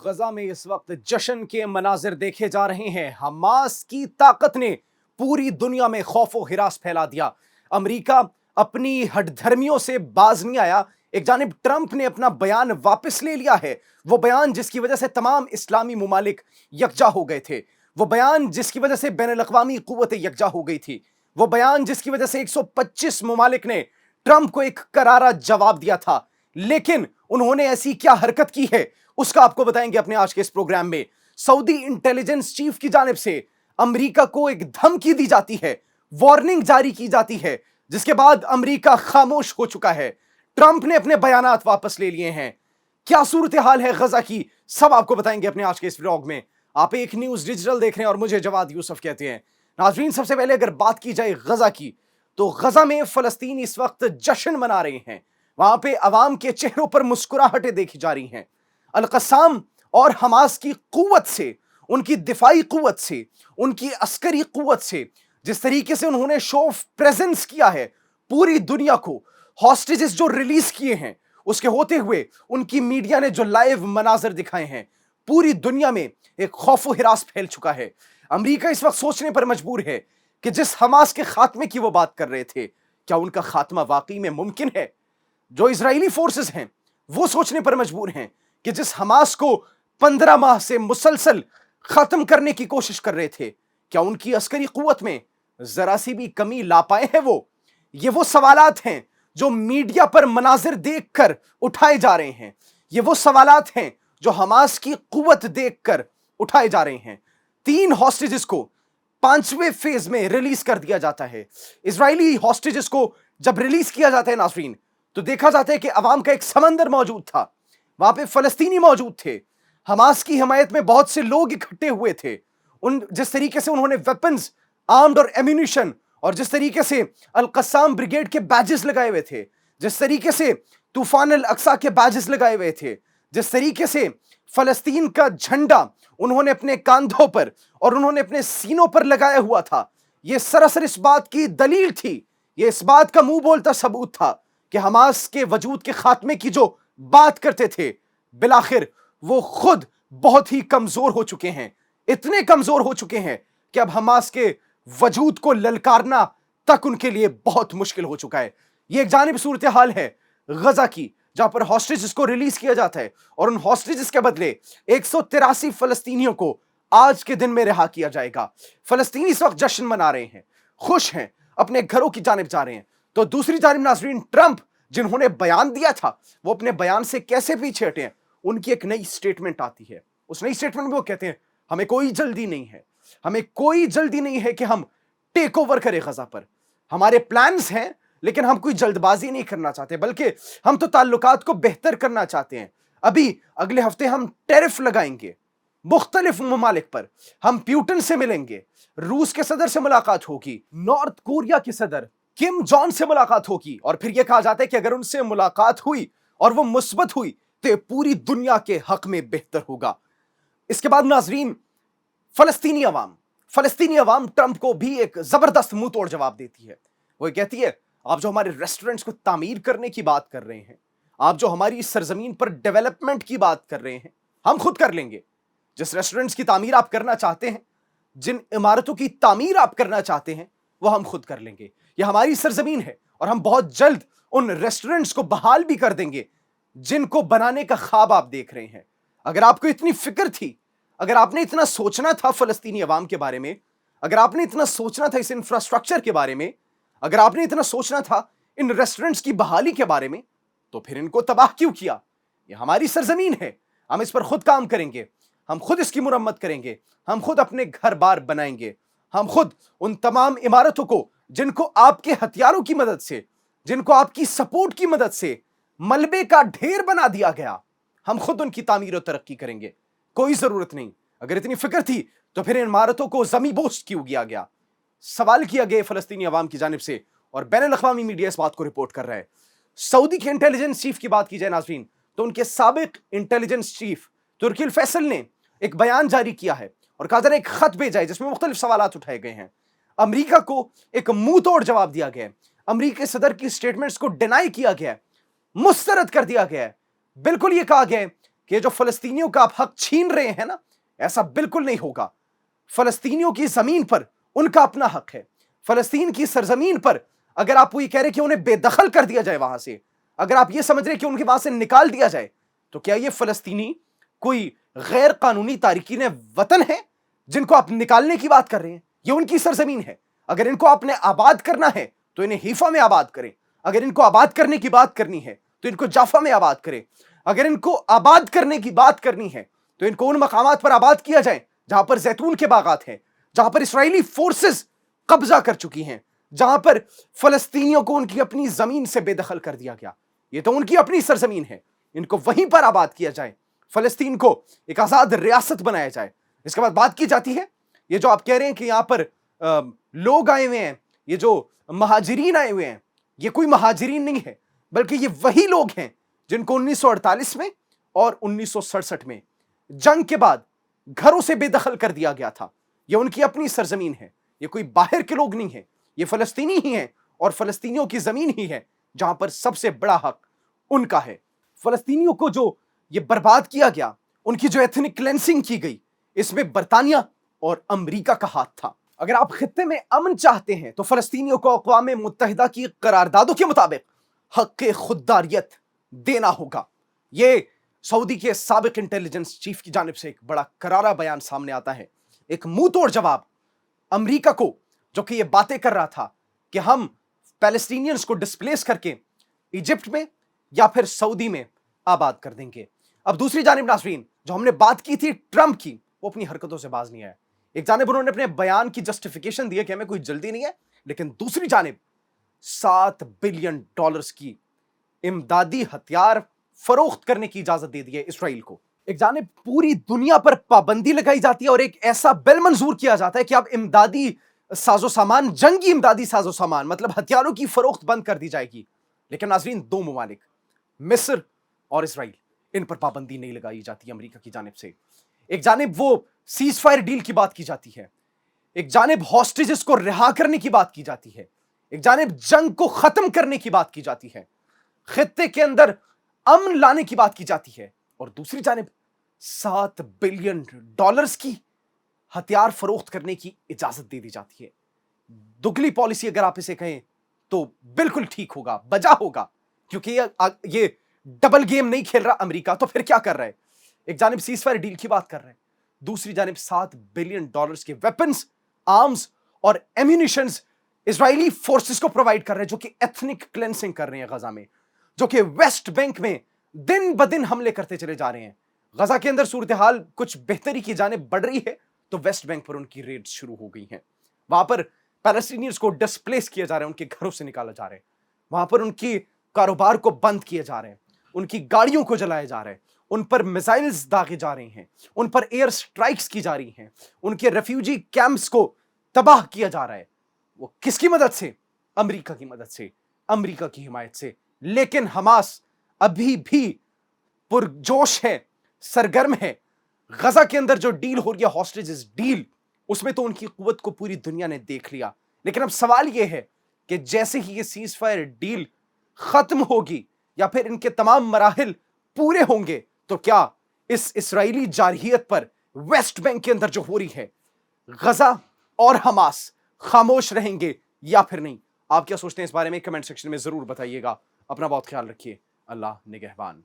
गजा में इस वक्त जश्न के मनाजिर देखे जा रहे हैं। हमास की ताकत ने पूरी दुनिया में खौफ व हिरास फैला दिया। अमेरिका अपनी हठधर्मियों से बाज नहीं आया। एक जानिब ट्रंप ने अपना बयान वापस ले लिया है, वो बयान जिसकी वजह से तमाम इस्लामी मुमालिक यकजा हो गए थे, वो बयान जिसकी वजह से बैनुल अक़वामी क़ुव्वतें यकजा हो गई थी, वो बयान जिसकी वजह से 125 मुमालिक ने ट्रंप को एक करारा जवाब दिया था। लेकिन उन्होंने ऐसी क्या हरकत की है उसका आपको बताएंगे अपने आज के इस प्रोग्राम में। सऊदी इंटेलिजेंस चीफ की जानिब से अमेरिका को एक धमकी दी जाती है, वार्निंग जारी की जाती है, जिसके बाद अमेरिका खामोश हो चुका है। ट्रंप ने अपने बयानात वापस ले लिए हैं। क्या सूरत हाल है गजा की, सब आपको बताएंगे अपने आज के इस व्लॉग में। आप एक न्यूज़ डिजिटल देख रहे हैं और मुझे जवाद यूसुफ कहते हैं। नाज़रीन, सबसे पहले अगर बात की जाए गजा की, तो गजा में फ़लस्तीनी इस वक्त जश्न मना रहे हैं। वहां पे अवाम के चेहरों पर मुस्कुराहटें देखी जा रही हैं। अल-क़स्साम और हमास की कुव्वत से, उनकी दिफाई कुव्वत से, उनकी अस्करी कुव्वत से, जिस तरीके से उन्होंने शो ऑफ प्रेजेंस किया है पूरी दुनिया को, हॉस्टेजेस जो रिलीज किए हैं उसके होते हुए उनकी मीडिया ने जो लाइव मनाजर दिखाए हैं, पूरी दुनिया में एक खौफ व हिरास फैल चुका है। अमेरिका इस वक्त सोचने पर मजबूर है कि जिस हमास के खात्मे की वो बात कर रहे थे, क्या उनका खात्मा वाकई में मुमकिन है। जो इजरायली फोर्सेस हैं वो सोचने पर मजबूर हैं कि जिस हमास को 15 माह से मुसलसल खत्म करने की कोशिश कर रहे थे, क्या उनकी अस्करी कुव्वत में जरा सी भी कमी ला पाए हैं वो सवालात हैं जो मीडिया पर मनाजिर देखकर उठाए जा रहे हैं। ये वो सवालात हैं जो हमास की कुव्वत देखकर उठाए जा रहे हैं। 3 हॉस्टेजेस को 5वें फेज में रिलीज कर दिया जाता है। इजरायली हॉस्टेजेस को जब रिलीज किया जाता है नाज़रीन, तो देखा जाता है कि अवाम का एक समंदर मौजूद था, वहां पे फलस्तीनी मौजूद थे, हमास की हिमायत में बहुत से लोग इकट्ठे हुए थे। जिस तरीके से उन्होंने वेपन्स, आर्म्ड और एम्यूनिशन, और जिस तरीके से अल-क़स्साम ब्रिगेड के बैजेस लगाए हुए थे, जिस तरीके से तूफान अल अक्सा के बैजेस लगाए हुए थे, जिस तरीके से फलस्तीन का झंडा उन्होंने अपने कांधों पर और उन्होंने अपने सीनों पर लगाया हुआ था, यह सरासर इस बात की दलील थी, यह इस बात का मुंह बोलता सबूत था कि हमास के वजूद के खात्मे की जो बात करते थे, बिलाखिर वो खुद बहुत ही कमजोर हो चुके हैं। इतने कमजोर हो चुके हैं कि अब हमास के वजूद को ललकारना तक उनके लिए बहुत मुश्किल हो चुका है। ये एक जानिब सूरत हाल है गजा की, जहां पर हॉस्टेजेस को रिलीज किया जाता है और उन हॉस्टेजेस के बदले 183 फलस्तीनियों को आज के दिन में रिहा किया जाएगा। फलस्तीनी इस वक्त जश्न मना रहे हैं, खुश हैं, अपने घरों की जानिब जा रहे हैं। तो दूसरी जानिब नाज़रीन, ट्रंप जिन्होंने बयान दिया था वो अपने बयान से कैसे पीछे हटे हैं। उनकी एक नई स्टेटमेंट आती है। उस नई स्टेटमेंट में वो कहते हैं, हमें कोई जल्दी नहीं है, हमें कोई जल्दी नहीं है कि हम टेक ओवर करें गजा पर। हमारे प्लान्स हैं लेकिन हम कोई जल्दबाजी नहीं करना चाहते, बल्कि हम तो ताल्लुकात को बेहतर करना चाहते हैं। अभी अगले हफ्ते हम टैरिफ लगाएंगे मुख्तलिफ ममालिक पर, हम प्यूटन से मिलेंगे, रूस के सदर से मुलाकात होगी, नॉर्थ कोरिया के सदर किम जॉन से मुलाकात होगी, और फिर यह कहा जाता है कि अगर उनसे मुलाकात हुई और वो मुस्बत हुई तो पूरी दुनिया के हक में बेहतर होगा। इसके बाद नाजरीन, फलस्तीनी अवाम ट्रंप को भी एक जबरदस्त मुंह तोड़ जवाब देती है। वो कहती है, आप जो हमारे रेस्टोरेंट्स को तामीर करने की बात कर रहे हैं, आप जो हमारी सरजमीन पर डेवलपमेंट की बात कर रहे हैं, हम खुद कर लेंगे। जिस रेस्टोरेंट्स की तामीर आप करना चाहते हैं, जिन इमारतों की तामीर आप करना चाहते हैं, वो हम खुद कर लेंगे। यह हमारी सरजमीन है और हम बहुत जल्द उन रेस्टोरेंट्स को बहाल भी कर देंगे जिनको बनाने का ख्वाब आप देख रहे हैं। अगर आपको इतनी फिक्र थी, अगर आपने इतना सोचना था फलस्तीनी अवाम के बारे में, अगर आपने इतना सोचना था इस इंफ्रास्ट्रक्चर के बारे में, अगर आपने इतना सोचना था इन रेस्टोरेंट्स की बहाली के बारे में, तो फिर इनको तबाह क्यों किया। ये हमारी सरजमीन है, हम इस पर खुद काम करेंगे, हम खुद इसकी मुरम्मत करेंगे, हम खुद अपने घर बार बनाएंगे, हम खुद उन तमाम इमारतों को जिनको आपके हथियारों की मदद से, जिनको आपकी सपोर्ट की मदद से मलबे का ढेर बना दिया गया, हम खुद उनकी तामीर और तरक्की करेंगे। कोई जरूरत नहीं। अगर इतनी फिक्र थी तो फिर इन इमारतों को जमी बोझ क्यों किया गया। सवाल किया गया फलस्तीनी अवाम की जानिब से, और बैनुल अक़वामी मीडिया इस बात को रिपोर्ट कर रहा है। सऊदी के इंटेलिजेंस चीफ की बात की जाए नाज़रीन, तो उनके साबिक इंटेलिजेंस चीफ तुर्की अल फैसल ने एक बयान जारी किया है और कहा जा रहा है एक खत भेजा है जिसमें मुख्तलिफ सवालात उठाए गए हैं। अमेरिका को एक मुंह तोड़ जवाब दिया गया है, अमेरिकी सदर की स्टेटमेंट्स को डिनाई किया गया है, मुस्तरद कर दिया गया है। बिल्कुल ये कहा गया है کہ جو فلسطینیوں کا آپ حق چھین رہے ہیں نا، ایسا بالکل نہیں ہوگا۔ فلسطینیوں کی زمین پر ان کا اپنا حق ہے۔ فلسطین کی سرزمین پر اگر آپ یہ کہہ رہے کہ انہیں بے دخل کر دیا جائے وہاں سے، اگر آپ یہ سمجھ رہے کہ ان کے وہاں سے نکال دیا جائے، تو کیا یہ فلسطینی کوئی غیر قانونی تارکین وطن ہے جن کو آپ نکالنے کی بات کر رہے ہیں؟ یہ ان کی سرزمین ہے۔ اگر ان کو آپ نے آباد کرنا ہے تو انہیں حیفا میں آباد کریں۔ اگر ان کو آباد کرنے کی بات کرنی ہے تو ان کو جافا میں آباد کریں۔ اگر ان کو آباد کرنے کی بات کرنی ہے تو ان کو ان مقامات پر آباد کیا جائے جہاں پر زیتون کے باغات ہیں، جہاں پر اسرائیلی فورسز قبضہ کر چکی ہیں، جہاں پر فلسطینیوں کو ان کی اپنی زمین سے بے دخل کر دیا گیا۔ یہ تو ان کی اپنی سرزمین ہے، ان کو وہیں پر آباد کیا جائے۔ فلسطین کو ایک آزاد ریاست بنایا جائے۔ اس کے بعد بات کی جاتی ہے یہ جو آپ کہہ رہے ہیں کہ یہاں پر لوگ آئے ہوئے ہیں، یہ جو مہاجرین آئے ہوئے ہیں، یہ کوئی مہاجرین نہیں ہے، بلکہ یہ وہی لوگ ہیں جن کو 1948 میں اور 1967 میں جنگ کے بعد گھروں سے بے دخل کر دیا گیا تھا۔ یہ ان کی اپنی سرزمین ہے، یہ کوئی باہر کے لوگ نہیں ہیں، یہ فلسطینی ہی ہیں، اور فلسطینیوں کی زمین ہی ہے جہاں پر سب سے بڑا حق ان کا ہے۔ فلسطینیوں کو جو یہ برباد کیا گیا، ان کی جو ایتھنک کلینسنگ کی گئی، اس میں برطانیہ اور امریکہ کا ہاتھ تھا۔ اگر آپ خطے میں امن چاہتے ہیں تو فلسطینیوں کو اقوام متحدہ کی قراردادوں کے مطابق حق خودداریت دینا ہوگا۔ یہ سعودی کے سابق انٹیلیجنس چیف کی جانب سے ایک بڑا کرارا بیان سامنے آتا ہے، ایک منہ توڑ جواب امریکہ کو، جو کہ یہ باتیں کر رہا تھا کہ ہم پیلسٹینینز کو ڈسپلیس کر کے ایجپٹ میں یا پھر سعودی میں آباد کر دیں گے۔ اب دوسری جانب ناظرین، جو ہم نے بات کی تھی ٹرمپ کی، وہ اپنی حرکتوں سے باز نہیں آیا۔ ایک جانب انہوں نے اپنے بیان کی جسٹیفیکیشن دی ہے کہ ہمیں کوئی جلدی نہیں ہے، لیکن دوسری جانب $7 بلین کی امدادی ہتھیار فروخت کرنے کی اجازت دے دی ہے اسرائیل کو۔ ایک جانب پوری دنیا پر پابندی لگائی جاتی ہے اور ایک ایسا بل منظور کیا جاتا ہے کہ اب امدادی ساز و سامان، جنگی امدادی ساز و سامان، مطلب ہتھیاروں کی فروخت بند کر دی جائے گی۔ لیکن ناظرین، دو ممالک مصر اور اسرائیل، ان پر پابندی نہیں لگائی جاتی امریکہ کی جانب سے۔ ایک جانب وہ سیز فائر ڈیل کی بات کی جاتی ہے، ایک جانب ہاسٹیجز کو رہا کرنے کی بات کی جاتی ہے، ایک جانب جنگ کو ختم کرنے کی بات کی جاتی ہے، خطے کے اندر امن لانے کی بات کی جاتی ہے، اور دوسری جانب $7 بلین کی ہتھیار فروخت کرنے کی اجازت دے دی جاتی ہے۔ دگلی پالیسی اگر آپ اسے کہیں تو بالکل ٹھیک ہوگا، بجا ہوگا، کیونکہ یہ ڈبل گیم نہیں کھیل رہا امریکہ، تو پھر کیا کر رہا ہے؟ ایک جانب سیز فائر ڈیل کی بات کر رہے ہیں، دوسری جانب $7 بلین کے ویپنز، آرمز اور ایمونیشنز اسرائیلی فورسز کو پرووائڈ کر رہے ہیں، جو کہ ایتھنک کلینسنگ کر رہے ہیں غزہ میں، جو کہ ویسٹ بینک میں دن بدن حملے کرتے چلے جا رہے ہیں۔ غزہ کے اندر صورتحال کچھ بہتری کی جانب بڑھ رہی ہے تو ویسٹ بینک پر ان کی ریڈ شروع ہو گئی ہیں۔ وہاں پر پیلسٹینیئنز کو ڈسپلیس کیا جا رہا ہے، ان کے گھروں سے نکالا جا رہا ہے، وہاں پر ان کی کاروبار کو بند کیے جا رہے ہیں، ان کی گاڑیوں کو جلایا جا رہا ہے، ان پر میزائلز داغے جا رہے ہیں، ان پر ایئر سٹرائکس کی جا رہی ہیں، ان کے ریفیوجی کیمپس کو تباہ کیا جا رہا ہے۔ وہ کس کی مدد سے؟ امریکہ کی مدد سے، امریکہ کی حمایت سے۔ لیکن حماس ابھی بھی پرجوش ہے، سرگرم ہے۔ غزہ کے اندر جو ڈیل ہو رہی ہے، ہاسٹیجز ڈیل، اس میں تو ان کی قوت کو پوری دنیا نے دیکھ لیا۔ لیکن اب سوال یہ ہے کہ جیسے ہی یہ سیز فائر ڈیل ختم ہوگی یا پھر ان کے تمام مراحل پورے ہوں گے، تو کیا اس اسرائیلی جارحیت پر ویسٹ بینک کے اندر جو ہو رہی ہے، غزہ اور حماس خاموش رہیں گے یا پھر نہیں؟ آپ کیا سوچتے ہیں اس بارے میں؟ کمنٹ سیکشن میں ضرور بتائیے گا۔ اپنا بہت خیال رکھیے۔ اللہ نگہبان۔